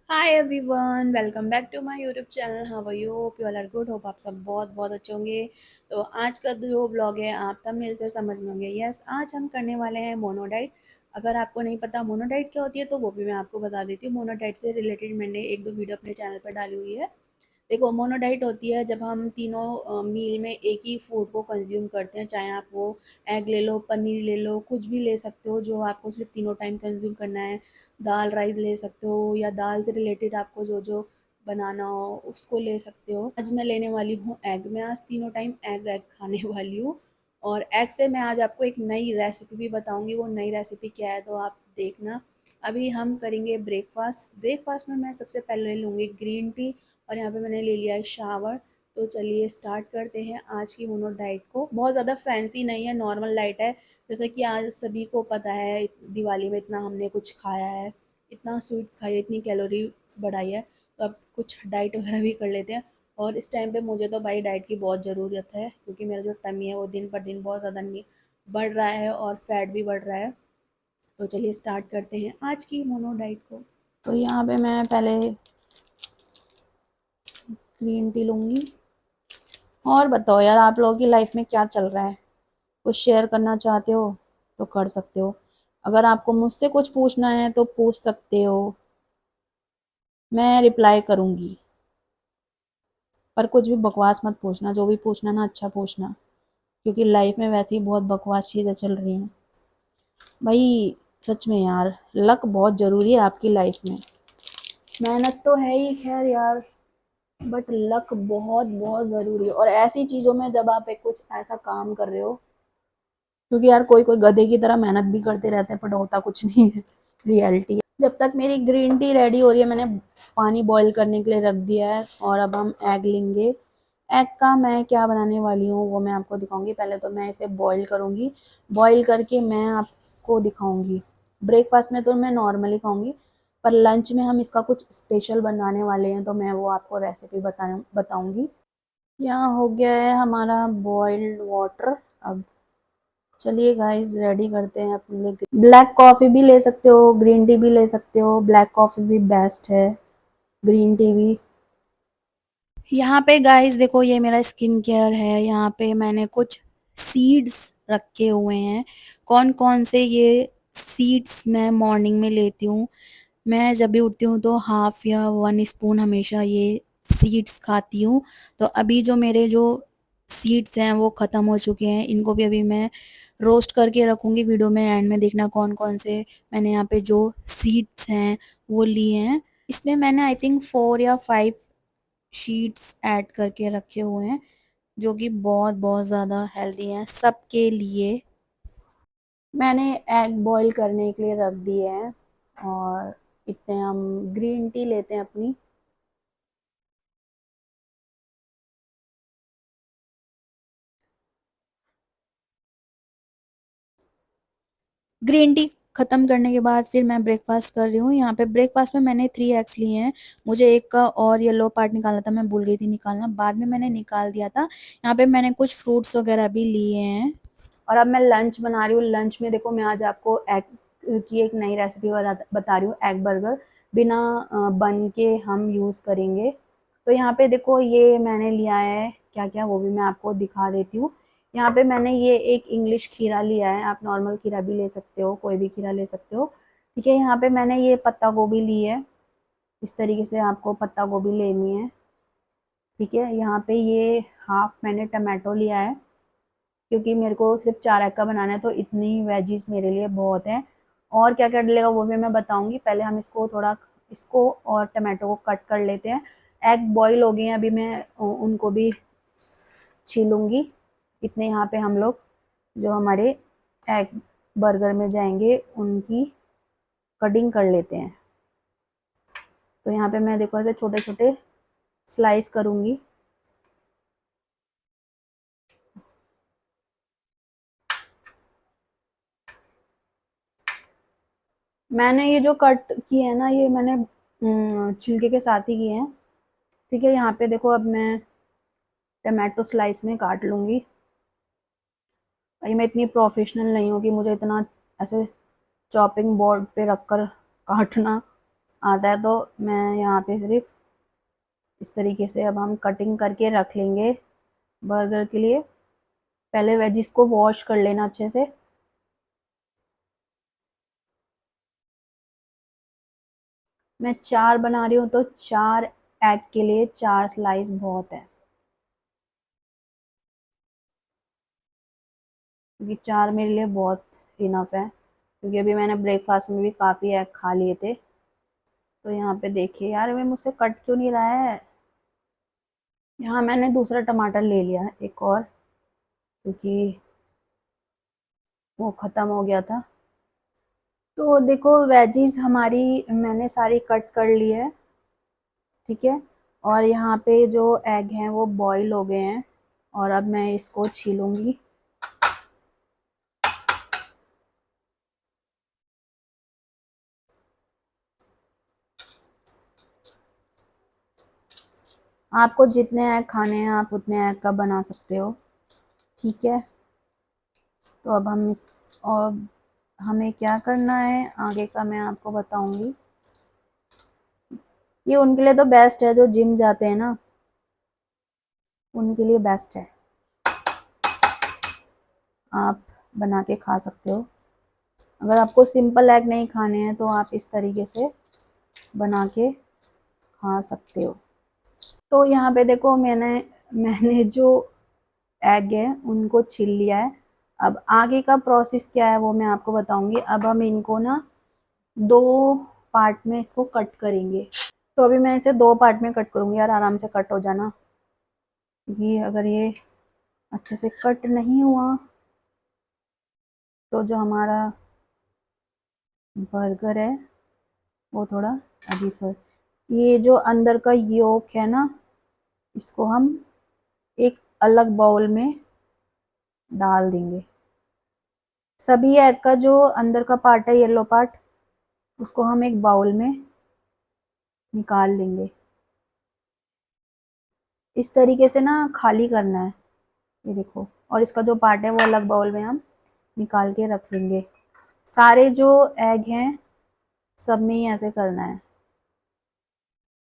Hi everyone, welcome back to my YouTube channel. How are you? Hope you all are good. Hope आप सब बहुत बहुत अच्छे होंगे। तो आज का जो ब्लॉग है आप थंबनेल से समझ लेंगे। यस, आज हम करने वाले हैं मोनोडाइट। अगर आपको नहीं पता मोनोडाइट क्या होती है तो वो भी मैं आपको बता देती हूँ। मोनोडाइट से रिलेटेड मैंने एक दो वीडियो अपने चैनल पर डाली हुई है। देखो, मोनोडाइट होती है जब हम तीनों मील में एक ही फूड को कंज्यूम करते हैं। चाहे आप वो एग ले लो, पनीर ले लो, कुछ भी ले सकते हो जो आपको सिर्फ तीनों टाइम कंज्यूम करना है। दाल राइस ले सकते हो या दाल से रिलेटेड आपको जो जो बनाना हो उसको ले सकते हो। आज मैं लेने वाली हूँ एग। मैं आज तीनों टाइम एग एग खाने वाली हूँ। और एग से मैं आज आपको एक नई रेसिपी भी बताऊंगी। वो नई रेसिपी क्या है तो आप देखना। अभी हम करेंगे ब्रेकफास्ट। ब्रेकफास्ट में मैं सबसे पहले लूँगी ग्रीन टी और यहाँ पे मैंने ले लिया है शावर। तो चलिए स्टार्ट करते हैं आज की मोनो डाइट को। बहुत ज़्यादा फैंसी नहीं है, नॉर्मल डाइट है। जैसा कि आज सभी को पता है दिवाली में इतना हमने कुछ खाया है, इतना स्वीट्स खाई है, इतनी कैलोरीज बढ़ाई है। तो अब कुछ डाइट वगैरह भी कर लेते हैं। और इस टाइम पे मुझे तो भाई डाइट की बहुत ज़रूरत है क्योंकि मेरा जो टमी है वो दिन पर दिन बहुत ज़्यादा बढ़ रहा है और फैट भी बढ़ रहा है। तो चलिए स्टार्ट करते हैं आज की मोनो डाइट को। तो यहाँ पे मैं पहले ग्रीन टी लूँगी। और बताओ यार, आप लोगों की लाइफ में क्या चल रहा है? कुछ शेयर करना चाहते हो तो कर सकते हो। अगर आपको मुझसे कुछ पूछना है तो पूछ सकते हो, मैं रिप्लाई करूँगी। पर कुछ भी बकवास मत पूछना, जो भी पूछना ना अच्छा पूछना, क्योंकि लाइफ में वैसे ही बहुत बकवास चीज़ें चल रही हैं भाई। सच में यार, लक बहुत ज़रूरी है आपकी लाइफ में। मेहनत तो है ही खैर यार, बट लक बहुत बहुत ज़रूरी है। और ऐसी चीज़ों में जब आप एक कुछ ऐसा काम कर रहे हो, क्योंकि यार कोई कोई गधे की तरह मेहनत भी करते रहते हैं पर होता कुछ नहीं है। रियलिटी है। जब तक मेरी ग्रीन टी रेडी हो रही है, मैंने पानी बॉईल करने के लिए रख दिया है और अब हम एग लेंगे। एग का मैं क्या बनाने वाली हूँ वो मैं आपको दिखाऊंगी। पहले तो मैं इसे बॉईल करूँगी। बॉईल करके मैं आपको दिखाऊंगी। ब्रेकफास्ट में तो मैं नॉर्मली खाऊंगी, पर लंच में हम इसका कुछ स्पेशल बनाने वाले हैं तो मैं वो आपको रेसिपी बताऊंगी। यहाँ हो गया है हमारा बॉइल्ड वाटर। अब चलिए गाइस रेडी करते हैं अपने लिए। ब्लैक कॉफ़ी भी ले सकते हो, ग्रीन टी भी ले सकते हो। ब्लैक कॉफ़ी भी बेस्ट है, ग्रीन टी भी। यहाँ पे गाइस देखो, ये मेरा स्किन केयर है। यहाँ पे मैंने कुछ सीड्स रखे हुए हैं। कौन कौन से ये सीड्स मैं मॉर्निंग में लेती हूँ। मैं जब भी उठती हूँ तो हाफ या 1 स्पून हमेशा ये सीड्स खाती हूँ। तो अभी जो मेरे जो सीड्स हैं वो ख़त्म हो चुके हैं। इनको भी अभी मैं रोस्ट करके रखूँगी। वीडियो में एंड में देखना कौन कौन से मैंने यहाँ पे जो सीड्स हैं वो लिए हैं। इसमें मैंने आई थिंक 4 या 5 शीट्स ऐड करके रखे हुए हैं, जो कि बहुत बहुत ज़्यादा हेल्दी हैं सबके लिए। मैंने एग बॉईल करने के लिए रख दिए हैं और इतने हम ग्रीन टी लेते हैं अपनी। ग्रीन टी ख़त्म करने के बाद फिर मैं ब्रेकफास्ट कर रही हूँ। यहाँ पे ब्रेकफास्ट में मैंने 3 एग्स लिए हैं। मुझे एक का और येलो पार्ट निकालना था, मैं भूल गई थी निकालना, बाद में मैंने निकाल दिया था। यहाँ पे मैंने कुछ फ्रूट्स वगैरह भी लिए हैं। और अब मैं लंच बना रही हूँ। लंच में देखो, मैं आज आपको एग की एक नई रेसिपी बता रही हूँ। एग बर्गर बिना बन के हम यूज़ करेंगे। तो यहाँ पे देखो, ये मैंने लिया है क्या क्या वो भी मैं आपको दिखा देती हूँ। यहाँ पे मैंने ये एक इंग्लिश खीरा लिया है। आप नॉर्मल खीरा भी ले सकते हो, कोई भी खीरा ले सकते हो। ठीक है, यहाँ पे मैंने ये पत्ता गोभी ली है। इस तरीके से आपको पत्ता गोभी लेनी है। ठीक है, यहाँ पे ये हाफ मैंने टमाटो लिया है क्योंकि मेरे को सिर्फ 4 एग का बनाना है तो इतनी वेजीज मेरे लिए बहुत है। और क्या क्या डलेगा वो भी मैं बताऊंगी। पहले हम इसको और टमाटो को कट कर लेते हैं। एग बॉईल हो गए हैं, अभी मैं उनको भी छीलूंगी। इतने यहाँ पे हम लोग जो हमारे एग बर्गर में जाएंगे उनकी कटिंग कर लेते हैं। तो यहाँ पे मैं देखो ऐसे छोटे छोटे स्लाइस करूँगी। मैंने ये जो कट किए हैं ना, ये मैंने छिलके के साथ ही किए हैं। ठीक है, यहाँ पे देखो अब मैं टमाटो स्लाइस में काट लूँगी। भाई मैं इतनी प्रोफेशनल नहीं हूँ कि मुझे इतना ऐसे चॉपिंग बोर्ड पे रख कर काटना आता है, तो मैं यहाँ पे सिर्फ इस तरीके से अब हम कटिंग करके रख लेंगे बर्गर के लिए। पहले वेजिस को वॉश कर लेना अच्छे से। मैं 4 बना रही हूँ, तो 4 एग के लिए 4 स्लाइस बहुत है, क्योंकि 4 मेरे लिए बहुत इनफ है, क्योंकि अभी मैंने ब्रेकफास्ट में भी काफ़ी एग खा लिए थे। तो यहाँ पे देखिए यार, मैं मुझसे कट क्यों नहीं रहा है। यहाँ मैंने दूसरा टमाटर ले लिया है, एक और, क्योंकि वो ख़त्म हो गया था। तो देखो वेजीज हमारी मैंने सारी कट कर ली है, ठीक है। और यहाँ पे जो एग हैं वो बॉईल हो गए हैं, और अब मैं इसको छीलूंगी। आपको जितने एग खाने हैं आप उतने एग का बना सकते हो, ठीक है। तो अब हम इस, और हमें क्या करना है आगे का मैं आपको बताऊंगी। ये उनके लिए तो बेस्ट है जो जिम जाते हैं ना, उनके लिए बेस्ट है, आप बना के खा सकते हो। अगर आपको सिंपल एग नहीं खाने हैं तो आप इस तरीके से बना के खा सकते हो। तो यहाँ पे देखो मैंने मैंने जो एग है उनको छील लिया है। अब आगे का प्रोसेस क्या है वो मैं आपको बताऊंगी। अब हम इनको ना 2 पार्ट में इसको कट करेंगे। तो अभी मैं इसे 2 पार्ट में कट करूंगी यार, आराम से कट हो जाना, क्योंकि अगर ये अच्छे से कट नहीं हुआ तो जो हमारा बर्गर है वो थोड़ा अजीब सा। ये जो अंदर का योक है ना, इसको हम एक अलग बाउल में डाल देंगे। सभी एग का जो अंदर का पार्ट है, येलो पार्ट, उसको हम एक बाउल में निकाल लेंगे। इस तरीके से ना खाली करना है, ये देखो। और इसका जो पार्ट है वो अलग बाउल में हम निकाल के रख लेंगे। सारे जो एग हैं सब में ही ऐसे करना है,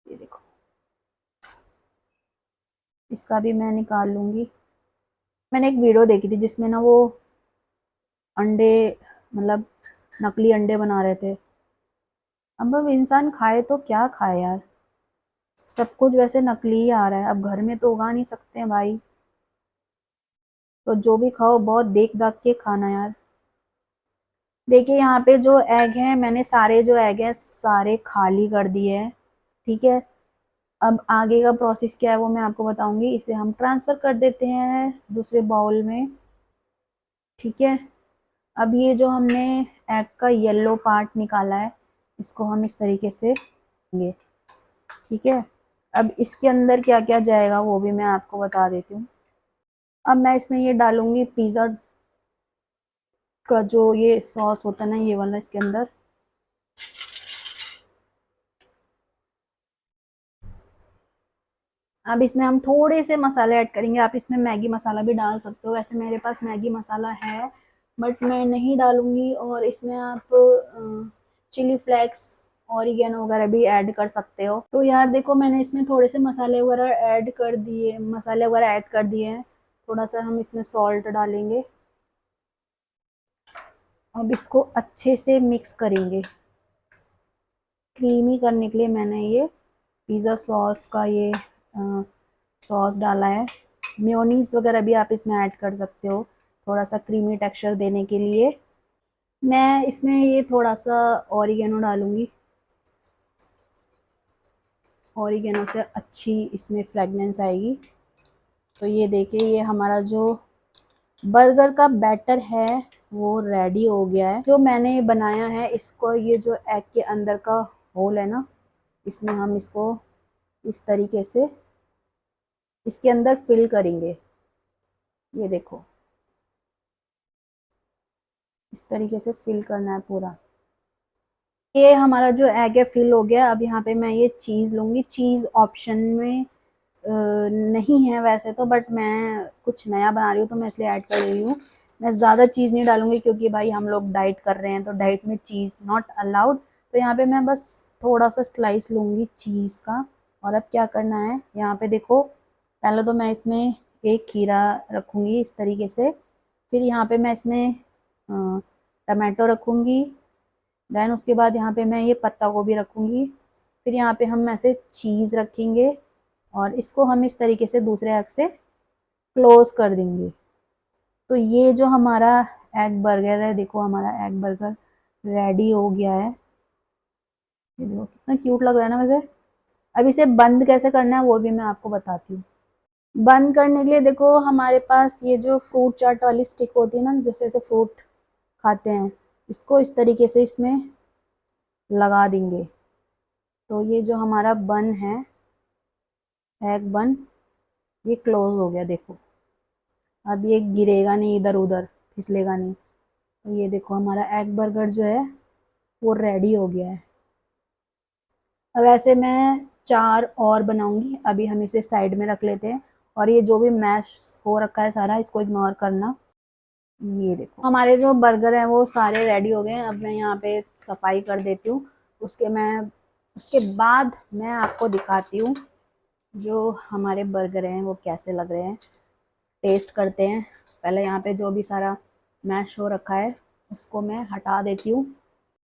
ये देखो। इसका भी मैं निकाल लूँगी। मैंने एक वीडियो देखी थी जिसमें ना वो अंडे, मतलब नकली अंडे बना रहे थे। अब इंसान खाए तो क्या खाए यार, सब कुछ वैसे नकली ही आ रहा है। अब घर में तो उगा नहीं सकते हैं भाई, तो जो भी खाओ बहुत देख दाख के खाना यार। देखिए यहाँ पे जो एग हैं, मैंने सारे जो एग हैं सारे खाली कर दिए हैं, ठीक है। अब आगे का प्रोसेस क्या है वो मैं आपको बताऊंगी। इसे हम ट्रांसफ़र कर देते हैं दूसरे बाउल में, ठीक है। अब ये जो हमने एग का येलो पार्ट निकाला है, इसको हम इस तरीके से लेंगे, ठीक है। अब इसके अंदर क्या क्या जाएगा वो भी मैं आपको बता देती हूँ। अब मैं इसमें ये डालूंगी पिज़्ज़ा का जो ये सॉस होता है ना, ये वाला इसके अंदर। अब इसमें हम थोड़े से मसाले ऐड करेंगे। आप इसमें मैगी मसाला भी डाल सकते हो, वैसे मेरे पास मैगी मसाला है बट मैं नहीं डालूंगी। और इसमें आप चिली फ्लेक्स, ऑरिगेनो वगैरह भी ऐड कर सकते हो। तो यार देखो मैंने इसमें थोड़े से मसाले वगैरह ऐड कर दिए, मसाले वगैरह ऐड कर दिए हैं। थोड़ा सा हम इसमें सॉल्ट डालेंगे। अब इसको अच्छे से मिक्स करेंगे। क्रीमी करने के लिए मैंने ये पिज़्ज़ा सॉस का ये सॉस डाला है। मेयोनीज़ वगैरह भी आप इसमें ऐड कर सकते हो, थोड़ा सा क्रीमी टेक्सचर देने के लिए। मैं इसमें ये थोड़ा सा ऑरिगेनो डालूंगी। ऑरिगेनो से अच्छी इसमें फ्रेगनेंस आएगी। तो ये देखिए, ये हमारा जो बर्गर का बैटर है वो रेडी हो गया है। जो मैंने बनाया है इसको, ये जो एग के अंदर का होल है ना, इसमें हम इसको इस तरीके से इसके अंदर फिल करेंगे। ये देखो, इस तरीके से फिल करना है पूरा। ये हमारा जो एग है फिल हो गया। अब यहाँ पे मैं ये चीज़ लूँगी। चीज़ ऑप्शन में नहीं है वैसे तो, बट मैं कुछ नया बना रही हूँ तो मैं इसलिए ऐड कर रही हूँ। मैं ज़्यादा चीज़ नहीं डालूँगी क्योंकि भाई हम लोग डाइट कर रहे हैं, तो डाइट में चीज़ नॉट अलाउड। तो यहाँ पे मैं बस थोड़ा सा स्लाइस लूँगी चीज़ का। और अब क्या करना है, यहाँ पे देखो, पहले तो मैं इसमें एक खीरा रखूँगी इस तरीके से, फिर यहाँ पे मैं इसमें टमाटो रखूँगी, देन उसके बाद यहाँ पे मैं ये पत्ता गोभी रखूँगी, फिर यहाँ पे हम ऐसे चीज़ रखेंगे और इसको हम इस तरीके से दूसरे एग से क्लोज कर देंगे। तो ये जो हमारा एग बर्गर है, देखो हमारा एग बर्गर रेडी हो गया है। ये देखो कितना क्यूट लग रहा है ना वैसे। अब इसे बंद कैसे करना है वो भी मैं आपको बताती हूँ। बंद करने के लिए देखो हमारे पास ये जो फ्रूट चाट वाली स्टिक होती है ना, जैसे ऐसे फ्रूट खाते हैं, इसको इस तरीके से इसमें लगा देंगे। तो ये जो हमारा बन है, एग बन, ये क्लोज हो गया देखो। अब ये गिरेगा नहीं, इधर उधर फिसलेगा नहीं। तो ये देखो हमारा एग बर्गर जो है वो रेडी हो गया है। अब ऐसे मैं 4 और बनाऊंगी, अभी हम इसे साइड में रख लेते हैं। और ये जो भी मैश हो रखा है सारा, इसको इग्नोर करना। ये देखो हमारे जो बर्गर हैं वो सारे रेडी हो गए हैं। अब मैं यहाँ पे सफाई कर देती हूँ। उसके बाद मैं आपको दिखाती हूँ जो हमारे बर्गर हैं वो कैसे लग रहे हैं। टेस्ट करते हैं। पहले यहाँ पे जो भी सारा मैश हो रखा है उसको मैं हटा देती हूँ।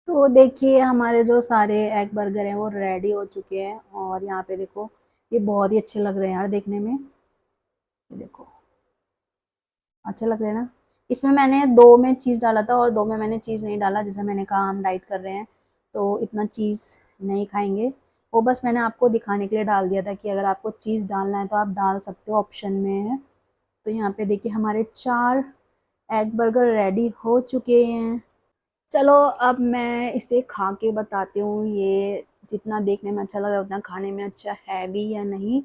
तो देखिए हमारे जो सारे एग बर्गर हैं वो रेडी हो चुके हैं। और यहाँ पे देखो ये बहुत ही अच्छे लग रहे हैं यार देखने में। ये देखो अच्छे लग रहे हैं ना। इसमें मैंने 2 में चीज़ डाला था और 2 में मैंने चीज़ नहीं डाला। जैसे मैंने कहा हम डाइट कर रहे हैं तो इतना चीज़ नहीं खाएंगे। वो बस मैंने आपको दिखाने के लिए डाल दिया था कि अगर आपको चीज़ डालना है तो आप डाल सकते हो, ऑप्शन में है। तो यहाँ पे देखिए हमारे 4 एग बर्गर रेडी हो चुके हैं। चलो अब मैं इसे खा के बताती हूँ ये जितना देखने में अच्छा लग रहा है उतना खाने में अच्छा है भी या नहीं।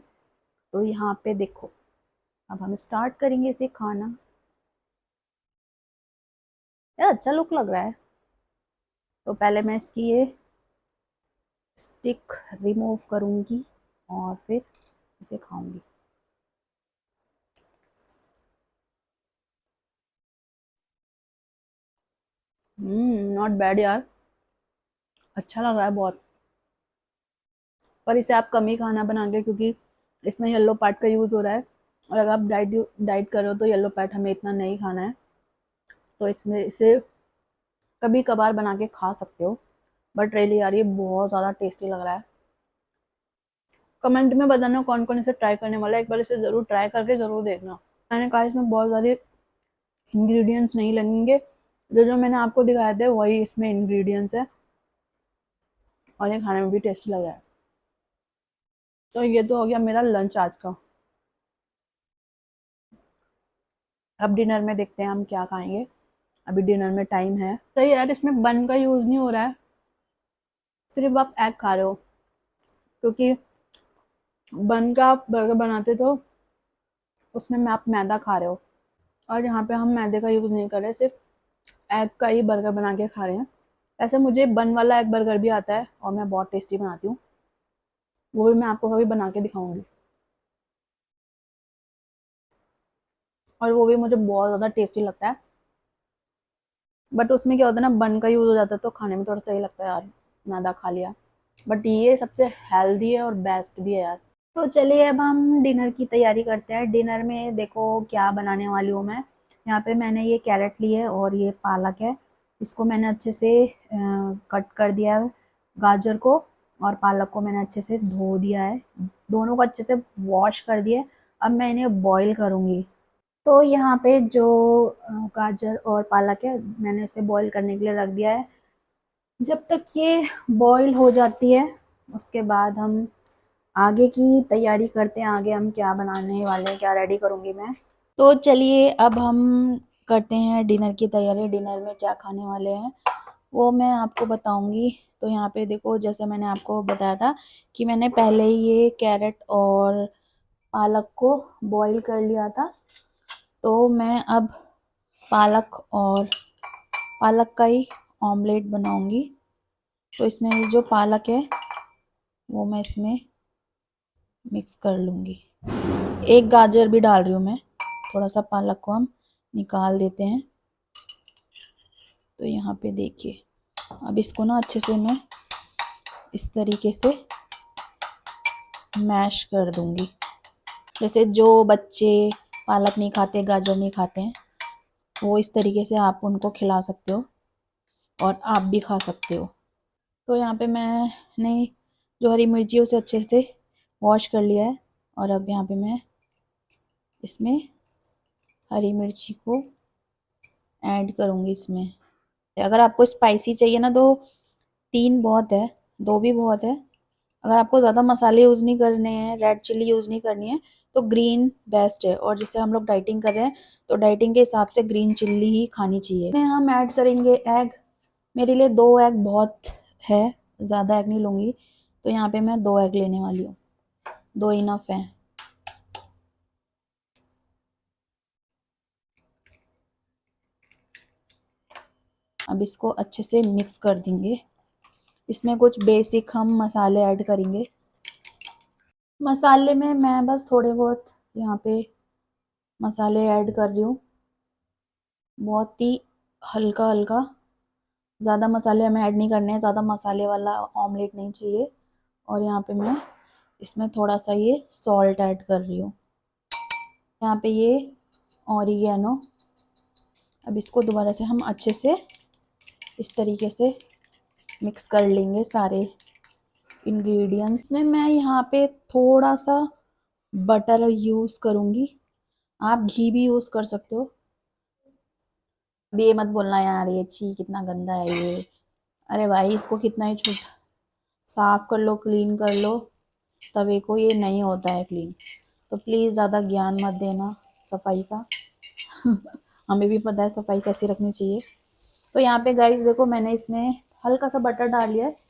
तो यहाँ पे देखो अब हम स्टार्ट करेंगे इसे खाना। यार अच्छा लुक लग रहा है। तो पहले मैं इसकी ये स्टिक रिमूव करूँगी और फिर इसे खाऊंगी। नॉट बैड यार, अच्छा लग रहा है बहुत। पर इसे आप कम ही खाना बना के, क्योंकि इसमें येलो पार्ट का यूज़ हो रहा है। और अगर आप डाइट कर रहे हो तो येलो पार्ट हमें इतना नहीं खाना है। तो इसमें इसे कभी कभार बना के खा सकते हो। बट रियली यार ये बहुत ज़्यादा टेस्टी लग रहा है। कमेंट में बताना कौन कौन इसे ट्राई करने वाला है, एक बार इसे ज़रूर ट्राई करके ज़रूर देखना। मैंने कहा इसमें बहुत ज़्यादा इंग्रेडिएंट्स नहीं लगेंगे, जो जो मैंने आपको दिखाए थे वही इसमें इंग्रेडिएंट्स है। और ये खाने में भी टेस्टी लग रहा है। तो ये तो हो गया मेरा लंच आज का। अब डिनर में देखते हैं हम क्या खाएंगे। अभी डिनर में टाइम है। तो यार इसमें बन का यूज़ नहीं हो रहा है, सिर्फ आप एग खा रहे हो। क्योंकि बन का आप बर्गर बनाते तो उसमें में आप मैदा खा रहे हो। और यहाँ पे हम मैदे का यूज़ नहीं कर रहे, सिर्फ एग का ही बर्गर बना के खा रहे हैं। ऐसे मुझे बन वाला एग बर्गर भी आता है और मैं बहुत टेस्टी बनाती हूँ। वो भी मैं आपको कभी बना के दिखाऊंगी। और वो भी मुझे बहुत ज़्यादा टेस्टी लगता है। बट उसमें क्या होता है ना, बन का यूज़ हो जाता है तो खाने में थोड़ा सही लगता है यार, मैदा खा लिया। बट ये सबसे हेल्दी है और बेस्ट भी है यार। तो चलिए अब हम डिनर की तैयारी करते हैं। डिनर में देखो क्या बनाने वाली हूँ मैं। यहाँ पे मैंने ये कैरेट ली है और ये पालक है। इसको मैंने अच्छे से कट कर दिया है, गाजर को और पालक को मैंने अच्छे से धो दिया है, दोनों को अच्छे से वॉश कर दिया है। अब मैं इन्हें बॉईल करूँगी। तो यहाँ पे जो गाजर और पालक है मैंने इसे बॉईल करने के लिए रख दिया है। जब तक ये बॉईल हो जाती है उसके बाद हम आगे की तैयारी करते हैं। आगे हम क्या बनाने वाले हैं, क्या रेडी करूँगी मैं। तो चलिए अब हम करते हैं डिनर की तैयारी। डिनर में क्या खाने वाले हैं वो मैं आपको बताऊंगी। तो यहाँ पे देखो जैसे मैंने आपको बताया था कि मैंने पहले ही ये कैरेट और पालक को बॉईल कर लिया था। तो मैं अब पालक का ही ऑमलेट बनाऊंगी। तो इसमें ये जो पालक है वो मैं इसमें मिक्स कर लूँगी। एक गाजर भी डाल रही हूँ मैं। थोड़ा सा पालक को हम निकाल देते हैं। तो यहाँ पे देखिए अब इसको ना अच्छे से मैं इस तरीके से मैश कर दूंगी। जैसे जो बच्चे पालक नहीं खाते, गाजर नहीं खाते हैं, वो इस तरीके से आप उनको खिला सकते हो और आप भी खा सकते हो। तो यहाँ पे मैंने जो हरी मिर्ची उसे अच्छे से वॉश कर लिया है और अब यहाँ पे मैं इसमें हरी मिर्ची को ऐड करूँगी इसमें। अगर आपको स्पाइसी चाहिए ना तो 3 बहुत है, 2 भी बहुत है। अगर आपको ज़्यादा मसाले यूज़ नहीं करने हैं, रेड चिल्ली यूज़ नहीं करनी है, तो ग्रीन बेस्ट है। और जैसे हम लोग डाइटिंग कर रहे हैं तो डाइटिंग के हिसाब से ग्रीन चिल्ली ही खानी चाहिए। में हम ऐड करेंगे एग। मेरे लिए 2 एग बहुत है, ज़्यादा एग नहीं लूँगी, तो यहाँ पे मैं 2 एग लेने वाली हूँ, 2 इनफ है। अब इसको अच्छे से मिक्स कर देंगे। इसमें कुछ बेसिक हम मसाले ऐड करेंगे। मसाले में मैं बस थोड़े बहुत यहाँ पे मसाले ऐड कर रही हूँ, बहुत ही हल्का हल्का। ज़्यादा मसाले हमें ऐड नहीं करने हैं, ज़्यादा मसाले वाला ऑमलेट नहीं चाहिए। और यहाँ पे मैं इसमें थोड़ा सा ये सॉल्ट ऐड कर रही हूँ। यहाँ पे ये ऑरिगेनो। अब इसको दोबारा से हम अच्छे से इस तरीके से मिक्स कर लेंगे सारे इंग्रेडिएंट्स में। मैं यहाँ पे थोड़ा सा बटर यूज़ करूँगी, आप घी भी यूज़ कर सकते हो। अब ये मत बोलना यार ये छी कितना गंदा है ये। अरे भाई इसको कितना ही छूट, साफ कर लो, क्लीन कर लो तवे को, ये नहीं होता है क्लीन। तो प्लीज़ ज़्यादा ज्ञान मत देना सफाई का। हमें भी पता है सफाई कैसे रखनी चाहिए। तो यहाँ पे गाइस देखो मैंने इसमें हल्का सा बटर डाल लिया है।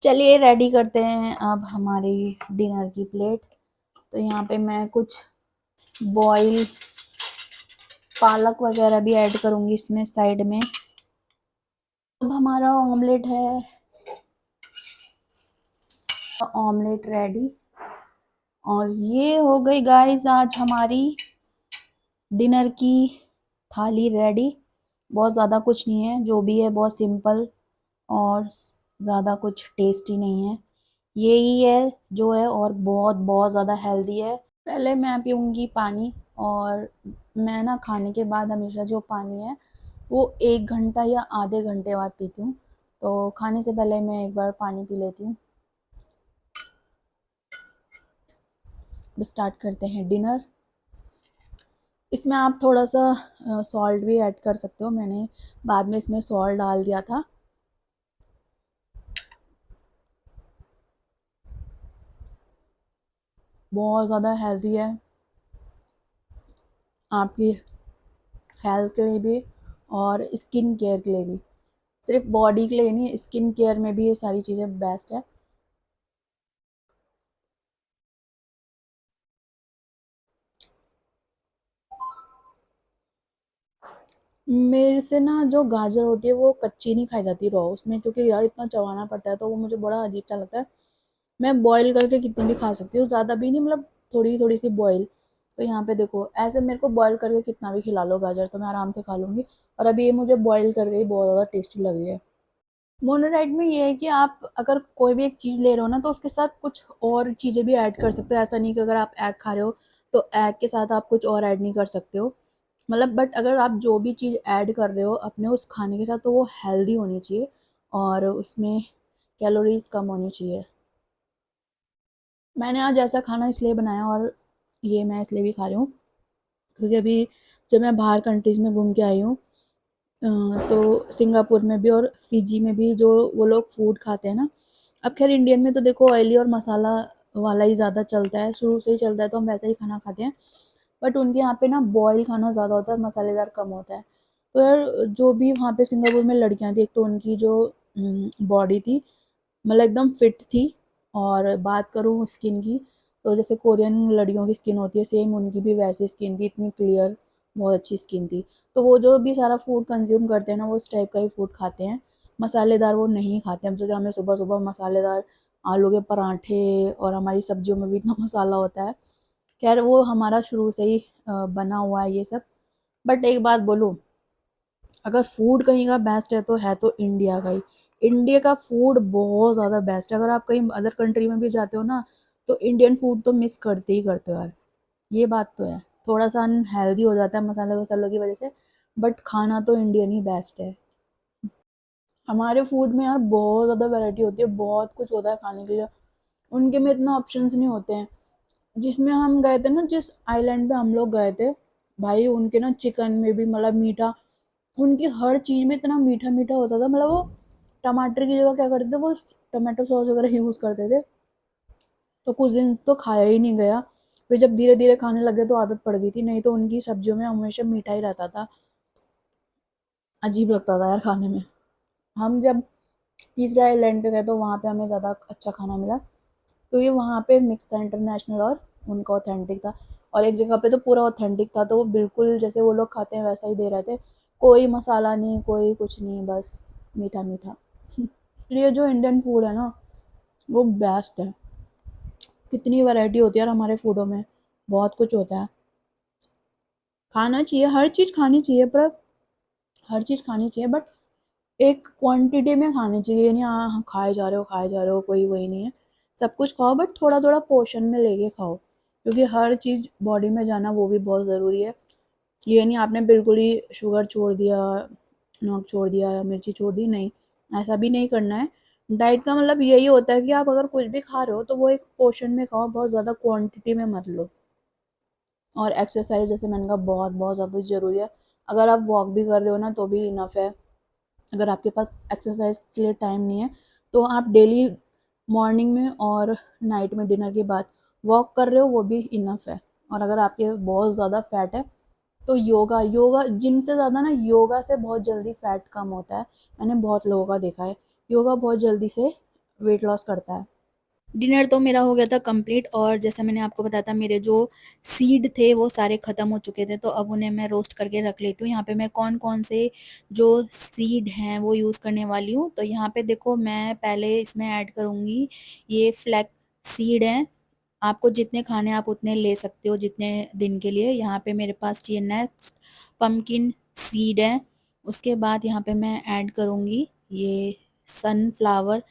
चलिए रेडी करते हैं अब हमारी डिनर की प्लेट। तो यहाँ पे मैं कुछ बॉयल पालक वगैरह भी ऐड करूँगी इसमें साइड में। अब हमारा ऑमलेट है, ऑमलेट रेडी। और ये हो गई गाइस आज हमारी डिनर की थाली रेडी। बहुत ज़्यादा कुछ नहीं है, जो भी है बहुत सिंपल और ज़्यादा कुछ टेस्टी नहीं है, यही है जो है। और बहुत बहुत ज़्यादा हेल्दी है। पहले मैं पीऊँगी पानी, और मैं ना खाने के बाद हमेशा जो पानी है वो 1 घंटा या आधे घंटे बाद पीती हूँ। तो खाने से पहले मैं एक बार पानी पी लेती हूँ। स्टार्ट करते हैं डिनर। इसमें आप थोड़ा सा सॉल्ट भी ऐड कर सकते हो, मैंने बाद में इसमें सॉल्ट डाल दिया था। बहुत ज़्यादा हेल्दी है आपकी हेल्थ के लिए भी और स्किन केयर के लिए भी। सिर्फ बॉडी के लिए नहीं, स्किन केयर में भी ये सारी चीज़ें बेस्ट है। मेरे से ना जो गाजर होती है वो कच्ची नहीं खाई जाती रॉ उसमें, क्योंकि यार इतना चबाना पड़ता है तो वो मुझे बड़ा अजीब सा लगता है। मैं बॉईल करके कितनी भी खा सकती हूँ, ज़्यादा भी नहीं, मतलब थोड़ी थोड़ी सी बॉईल। तो यहाँ पे देखो ऐसे मेरे को बॉईल करके कितना भी खिला लो गाजर तो मैं आराम से खा लूँगी। और अभी ये मुझे बॉईल करके ही बहुत ज़्यादा टेस्टी लग रही है। मोनोडाइट में ये है कि आप अगर कोई भी एक चीज़ ले रहे हो ना तो उसके साथ कुछ और चीज़ें भी ऐड कर सकते हो। ऐसा नहीं कि अगर आप एग खा रहे हो तो एग के साथ आप कुछ और ऐड नहीं कर सकते हो। मतलब बट अगर आप जो भी चीज़ ऐड कर रहे हो अपने उस खाने के साथ तो वो हेल्दी होनी चाहिए और उसमें कैलोरीज कम होनी चाहिए। मैंने आज ऐसा खाना इसलिए बनाया और ये मैं इसलिए भी खा रही हूँ क्योंकि अभी जब मैं बाहर कंट्रीज़ में घूम के आई हूँ तो सिंगापुर में भी और फिजी में भी जो वो लोग फूड खाते हैं ना। अब खैर इंडियन में तो देखो ऑयली और मसाला वाला ही ज़्यादा चलता है, शुरू से ही चलता है तो हम वैसा ही खाना खाते हैं। बट उनके यहाँ पे ना बॉयल खाना ज़्यादा होता है और मसालेदार कम होता है। तो यार जो भी वहाँ पे सिंगापुर में लड़कियाँ थी, एक तो उनकी जो बॉडी थी मतलब एकदम फिट थी। और बात करूँ स्किन की तो जैसे कोरियन लड़कियों की स्किन होती है सेम उनकी भी वैसी स्किन थी, इतनी क्लियर, बहुत अच्छी स्किन थी। तो वो जो भी सारा फूड कंज्यूम करते हैं ना, वो इस टाइप का ही फूड खाते हैं, मसालेदार वो नहीं खाते हैं। जैसे हमें सुबह सुबह मसालेदार आलू के पराठे, और हमारी सब्जियों में भी इतना मसाला होता है। खैर वो हमारा शुरू से ही बना हुआ है ये सब। बट एक बात बोलूँ, अगर फूड कहीं का बेस्ट है तो इंडिया का ही। इंडिया का फूड बहुत ज़्यादा बेस्ट है। अगर आप कहीं अदर कंट्री में भी जाते हो ना, तो इंडियन फूड तो मिस करते ही करते हो यार, ये बात तो है। थोड़ा सा अनहेल्दी हो जाता है मसाले वसालों की वजह से, बट खाना तो इंडियन ही बेस्ट है। हमारे फूड में यार बहुत ज़्यादा वैरायटी होती है, बहुत कुछ होता है खाने के लिए। उनके में इतना ऑप्शंस नहीं होते हैं। जिसमें हम गए थे ना, जिस आइलैंड पे हम लोग गए थे, भाई उनके ना चिकन में भी मतलब मीठा, उनकी हर चीज़ में इतना मीठा मीठा होता था। मतलब वो टमाटर की जगह क्या करते थे, वो टमाटो सॉस वगैरह यूज़ करते थे। तो कुछ दिन तो खाया ही नहीं गया। फिर जब धीरे धीरे खाने लगे तो आदत पड़ गई थी, नहीं तो उनकी सब्जियों में हमेशा मीठा ही रहता था। अजीब लगता था यार खाने में। हम जब तीसरे आइलैंड पे गए तो वहाँ पे हमें ज़्यादा अच्छा खाना मिला, क्योंकि वहाँ पे मिक्स था, इंटरनेशनल और उनका ऑथेंटिक था। और एक जगह पे तो पूरा ऑथेंटिक था, तो वो बिल्कुल जैसे वो लोग खाते हैं वैसा ही दे रहे थे। कोई मसाला नहीं, कोई कुछ नहीं, बस मीठा मीठा। ये जो इंडियन फूड है ना, वो बेस्ट है। कितनी वैरायटी होती है यार हमारे फूडों में, बहुत कुछ होता है। खाना चाहिए, हर चीज़ खानी चाहिए, पर हर चीज़ खानी चाहिए बट एक क्वांटिटी में खानी चाहिए। ये नहीं हाँ खाए जा रहे हो, कोई वही नहीं है। सब कुछ खाओ बट थोड़ा थोड़ा पोर्शन में लेके खाओ, क्योंकि हर चीज़ बॉडी में जाना वो भी बहुत ज़रूरी है। ये नहीं आपने बिल्कुल ही शुगर छोड़ दिया, नमक छोड़ दिया या मिर्ची छोड़ दी, नहीं, ऐसा भी नहीं करना है। डाइट का मतलब यही होता है कि आप अगर कुछ भी खा रहे हो तो वो एक पोर्शन में खाओ, बहुत ज़्यादा क्वांटिटी में मत लो। और एक्सरसाइज जैसे मैंने कहा बहुत बहुत ज़्यादा ज़रूरी है। अगर आप वॉक भी कर रहे हो ना तो भी इनफ है। अगर आपके पास एक्सरसाइज के लिए टाइम नहीं है, तो आप डेली मॉर्निंग में और नाइट में डिनर के बाद वॉक कर रहे हो, वो भी इनफ है। और अगर आपके बहुत ज़्यादा फैट है, तो योगा योगा जिम से ज़्यादा ना योगा से बहुत जल्दी फैट कम होता है। मैंने बहुत लोगों का देखा है, योगा बहुत जल्दी से वेट लॉस करता है। डिनर तो मेरा हो गया था कंप्लीट, और जैसा मैंने आपको बताया था मेरे जो सीड थे वो सारे ख़त्म हो चुके थे, तो अब उन्हें मैं रोस्ट करके रख लेती हूँ। यहाँ पे मैं कौन कौन से जो सीड हैं वो यूज़ करने वाली हूँ। तो यहाँ पे देखो, मैं पहले इसमें ऐड करूँगी ये फ्लैक्स सीड हैं। आपको जितने खाने आप उतने ले सकते हो जितने दिन के लिए। यहाँ पे मेरे पास चाहिए नेक्स्ट पम्पकिन सीड है। उसके बाद यहाँ पे मैं ऐड करूँगी ये सनफ्लावर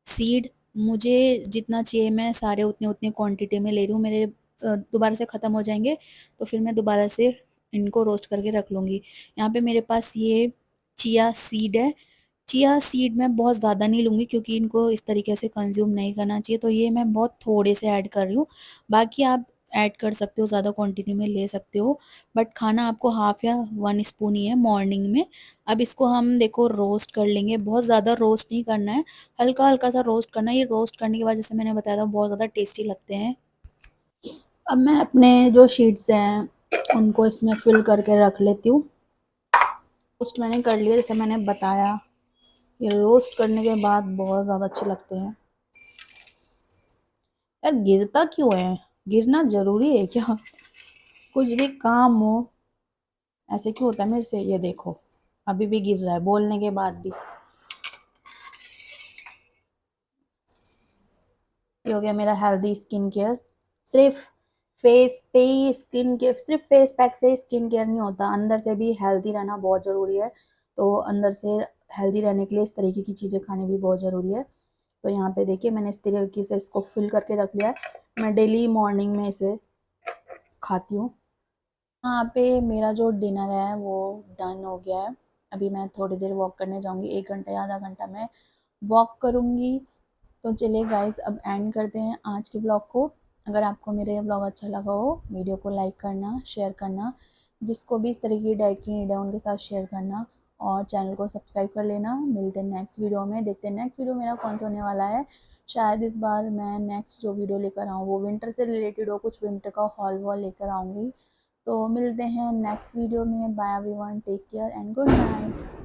सीड। मुझे जितना चाहिए मैं सारे उतने उतने क्वांटिटी में ले रही हूँ। मेरे दोबारा से ख़त्म हो जाएंगे तो फिर मैं दोबारा से इनको रोस्ट करके रख लूँगी। यहाँ पे मेरे पास ये चिया सीड है। चिया सीड मैं बहुत ज़्यादा नहीं लूँगी क्योंकि इनको इस तरीके से कंज्यूम नहीं करना चाहिए, तो ये मैं बहुत थोड़े से ऐड कर रही हूँ। बाकी आप ऐड कर सकते हो, ज़्यादा क्वांटिटी में ले सकते हो, बट खाना आपको हाफ़ या 1 स्पून ही है मॉर्निंग में। अब इसको हम देखो रोस्ट कर लेंगे, बहुत ज़्यादा रोस्ट नहीं करना है, हल्का हल्का सा रोस्ट करना है। ये रोस्ट करने के बाद जैसे मैंने बताया था बहुत ज़्यादा टेस्टी लगते हैं। अब मैं अपने जो शीट्स हैं उनको इसमें फिल करके रख लेती हूँ। रोस्ट मैंने कर लिया जैसे मैंने बताया। ये रोस्ट करने के बाद बहुत ज़्यादा अच्छे लगते हैं। यार गिरता क्यों है, गिरना ज़रूरी है क्या? कुछ भी काम हो ऐसे क्यों होता है मेरे से? ये देखो अभी भी गिर रहा है बोलने के बाद भी। ये हो गया मेरा हेल्दी स्किन केयर। सिर्फ फेस पे ही स्किन केयर, सिर्फ फेस पैक से स्किन केयर नहीं होता, अंदर से भी हेल्दी रहना बहुत ज़रूरी है। तो अंदर से हेल्दी रहने के लिए इस तरीके की चीज़ें खानी भी बहुत ज़रूरी है। तो यहाँ पे देखिए मैंने इस तरीके से इसको फिल करके रख लिया है। मैं डेली मॉर्निंग में इसे खाती हूँ। यहाँ पे मेरा जो डिनर है वो डन हो गया है। अभी मैं थोड़ी देर वॉक करने जाऊँगी, 1 घंटा या आधा घंटा मैं वॉक करूँगी। तो चलिए गाइस अब एंड करते हैं आज के ब्लॉग को। अगर आपको मेरे ब्लॉग अच्छा लगा हो, वीडियो को लाइक करना, शेयर करना, जिसको भी इस तरह की डाइट की नीड है उनके साथ शेयर करना, और चैनल को सब्सक्राइब कर लेना। मिलते हैं नेक्स्ट वीडियो में, देखते हैं नेक्स्ट वीडियो मेरा कौन सा होने वाला है। शायद इस बार मैं नेक्स्ट जो वीडियो लेकर आऊँ वो विंटर से रिलेटेड हो, कुछ विंटर का हॉल वॉल लेकर आऊँगी। तो मिलते हैं नेक्स्ट वीडियो में। Bye everyone, take care and good night.